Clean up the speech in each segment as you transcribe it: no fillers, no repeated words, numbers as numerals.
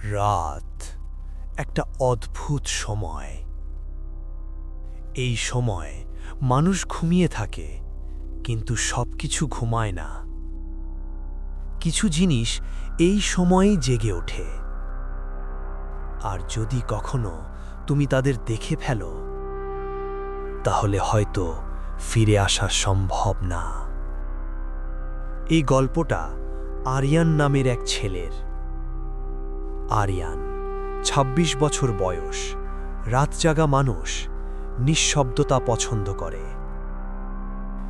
রাত একটা অদ্ভুত সময়। এই সময় মানুষ ঘুমিয়ে থাকে, কিন্তু সবকিছু ঘুমায় না। কিছু জিনিস এই সময়েই জেগে ওঠে, আর যদি কখনো তুমি তাদের দেখে ফেলো, তাহলে হয়তো ফিরে আসা সম্ভব না। এই গল্পটা আরিয়ান নামের এক ছেলের। আরিয়ান ২৬ বছর বয়স, রাতজাগা মানুষ, নিঃশব্দতা পছন্দ করে।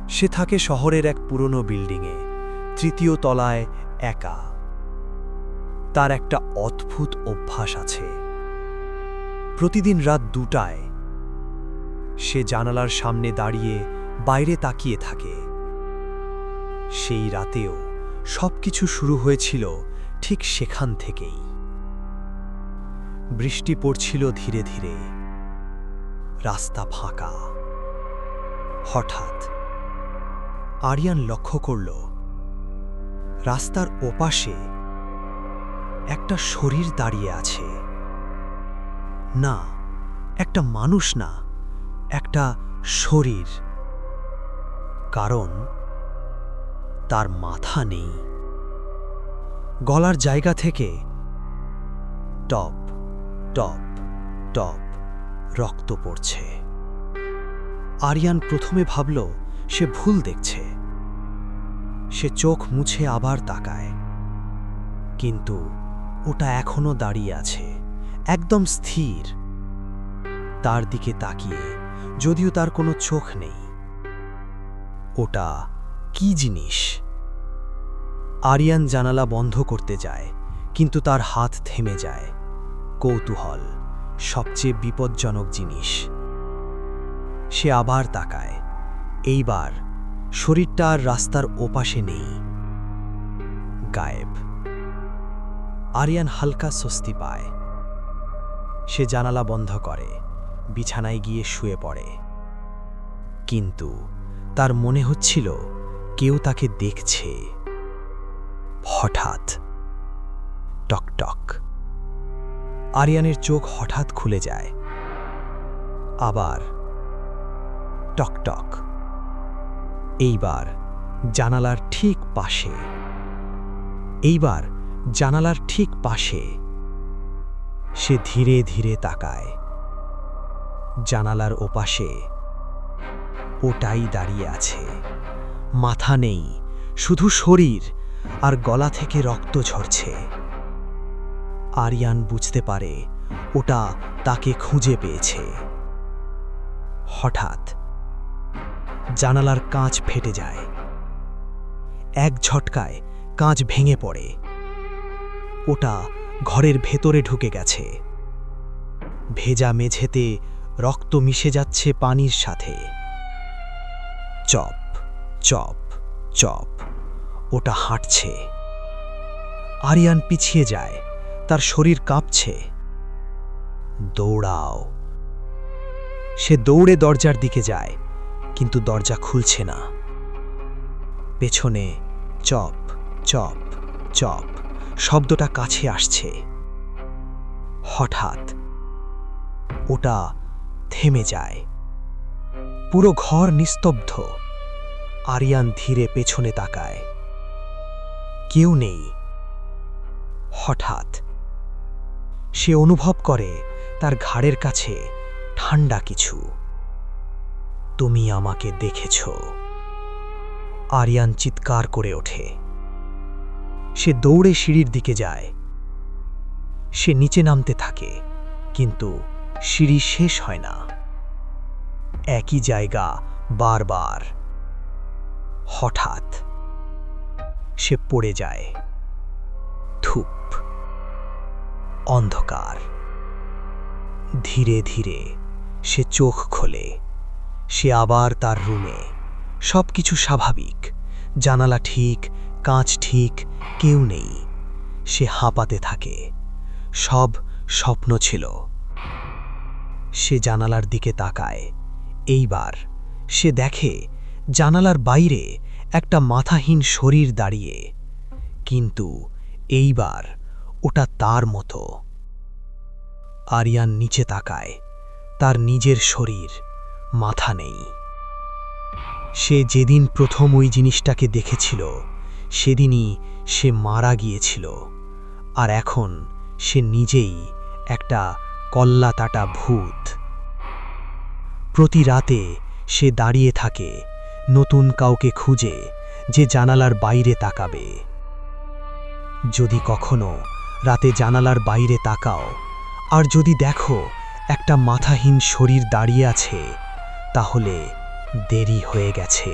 সে থাকে শহরের এক পুরনো বিল্ডিংয়ে, তৃতীয় তলায়, একা। তার একটা অদ্ভুত অভ্যাস আছে। প্রতিদিন রাত ২টায় সে জানালার সামনে দাঁড়িয়ে বাইরে তাকিয়ে থাকে। সেই রাতেও সবকিছু শুরু হয়েছিল ঠিক সেখান থেকেই। বৃষ্টি পড়ছিল ধীরে ধীরে, রাস্তা ফাঁকা। হঠাৎ আরিয়ান লক্ষ্য করল, রাস্তার ওপাশে একটা শরীর দাঁড়িয়ে আছে। না, একটা মানুষ না, একটা শরীর। কারণ তার মাথা নেই। গলার জায়গা থেকে টপ টপ টপ রক্ত পড়ছে। আরিয়ান প্রথমে ভাবল সে ভুল দেখছে। সে চোখ মুছে আবার তাকায়, কিন্তু ওটা এখনো দাঁড়িয়ে আছে, একদম স্থির। তার দিকে তাকিয়ে, যদিও তার কোনো চোখ নেই। ওটা কি জিনিস? আরিয়ান জানালা বন্ধ করতে যায়, কিন্তু তার হাত থেমে যায়। কৌতূহল সবচেয়ে বিপজ্জনক জিনিস। সে আবার তাকায়। এইবার শরীরটা আর রাস্তার ওপাশে নেই, গায়েব। আরিয়ান হালকা স্বস্তি পায়। সে জানালা বন্ধ করে, বিছানায় গিয়ে শুয়ে পড়ে। কিন্তু তার মনে হচ্ছিল কেউ তাকে দেখছে। হঠাৎ টকটক। আরিয়ানের চোখ হঠাৎ খুলে যায়। আবার টকটক। এইবার জানালার ঠিক পাশে। এইবার জানালার ঠিক পাশে। সে ধীরে ধীরে তাকায়। জানালার ওপাশে ওটাই দাঁড়িয়ে আছে। মাথা নেই, শুধু শরীর, আর গলা থেকে রক্ত ঝরছে। আরিয়ান বুঝতে পারে ওটা তাকে খুঁজে পেয়েছে। হঠাৎ জানালার কাঁচ ফেটে যায়। এক ঝটকায় কাঁচ ভেঙে পড়ে। ওটা ঘরের ভেতরে ঢুকে গেছে। ভেজা মেঝেতে রক্ত মিশে যাচ্ছে পানির সাথে। Chop chop chop. ওটা হাঁটছে। আরিয়ান পিছিয়ে যায়, তার শরীর কাঁপছে। দৌড়াও। সে দৌড়ে দরজার দিকে যায়, কিন্তু দরজা খুলছে না। পেছনে চপ চপ চপ শব্দটা কাছে আসছে। হঠাৎ ওটা থেমে যায়। পুরো ঘর নিস্তব্ধ। আরিয়ান ধীরে পেছনে তাকায়। কেউ নেই। হঠাৎ সে অনুভব করে তার ঘাড়ের কাছে ঠান্ডা কিছু। তুমি আমাকে দেখেছ। আরিয়ান চিৎকার করে ওঠে। সে দৌড়ে সিঁড়ির দিকে যায়। সে নিচে নামতে থাকে, কিন্তু সিঁড়ি শেষ হয় না। একই জায়গা বারবার। হঠাৎ সে পড়ে যায়। ধূপ। অন্ধকার। ধীরে ধীরে সে চোখ খোলে। সে আবার তার রুমে। সবকিছু স্বাভাবিক, জানালা ঠিক, কাঁচ ঠিক, কেউ নেই। সে হাঁপাতে থাকে। সব স্বপ্ন ছিল। সে জানালার দিকে তাকায়। এইবার সে দেখে জানালার বাইরে একটা মাথাহীন শরীর দাঁড়িয়ে। কিন্তু এইবার ওটা তার মতো। আরিয়ান নিচে তাকায়, তার নিজের শরীর, মাথা নেই। সে যেদিন প্রথম ওই জিনিসটাকে দেখেছিল সেদিনই সে মারা গিয়েছিল, আর এখন সে নিজেই একটা কল্লাতাটা ভূত। প্রতি রাতে সে দাঁড়িয়ে থাকে নতুন কাউকে খুঁজে, যে জানালার বাইরে তাকাবে। যদি কখনো রাতে জানালার বাইরে তাকাও আর যদি দেখো একটা মাথাহীন শরীর দাঁড়িয়ে আছে, তাহলে দেরি হয়ে গেছে।